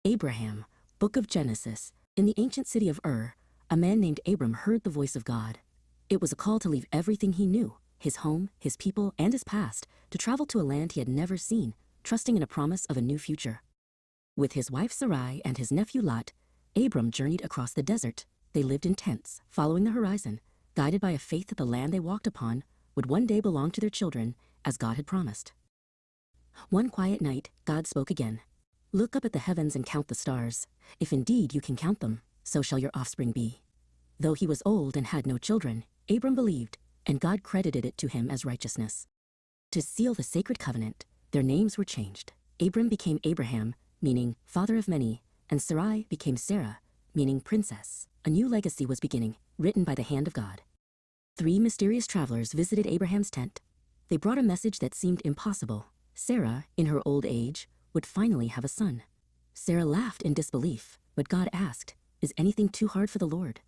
Abraham, Book of Genesis. In the ancient city of Ur, a man named Abram heard the voice of God. It was a call to leave everything he knew, his home, his people, and his past, to travel to a land he had never seen, trusting in a promise of a new future. With his wife Sarai and his nephew Lot, Abram journeyed across the desert. They lived in tents, following the horizon, guided by a faith that the land they walked upon would one day belong to their children, as God had promised. One quiet night, God spoke again. "Look up at the heavens and count the stars. If indeed you can count them, so shall your offspring be." Though he was old and had no children, Abram believed, and God credited it to him as righteousness. To seal the sacred covenant, their names were changed. Abram became Abraham, meaning father of many, and Sarai became Sarah, meaning princess. A new legacy was beginning, written by the hand of God. 3 mysterious travelers visited Abraham's tent. They brought a message that seemed impossible. Sarah, in her old age, would finally have a son. Sarah laughed in disbelief, but God asked, "Is anything too hard for the Lord?"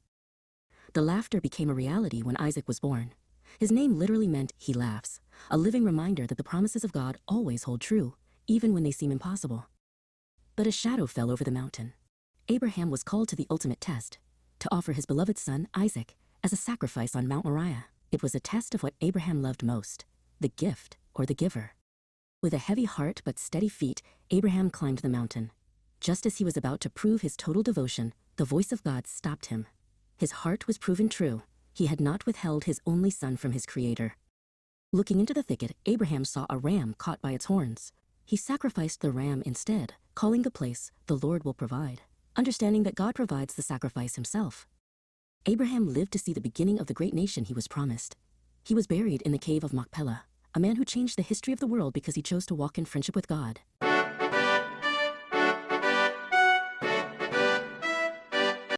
The laughter became a reality when Isaac was born. His name literally meant "he laughs," a living reminder that the promises of God always hold true, even when they seem impossible. But a shadow fell over the mountain. Abraham was called to the ultimate test, to offer his beloved son, Isaac, as a sacrifice on Mount Moriah. It was a test of what Abraham loved most, the gift or the giver. With a heavy heart but steady feet, Abraham climbed the mountain. Just as he was about to prove his total devotion, the voice of God stopped him. His heart was proven true. He had not withheld his only son from his Creator. Looking into the thicket, Abraham saw a ram caught by its horns. He sacrificed the ram instead, calling the place, "The Lord will provide," understanding that God provides the sacrifice himself. Abraham lived to see the beginning of the great nation he was promised. He was buried in the cave of Machpelah, a man who changed the history of the world because he chose to walk in friendship with God.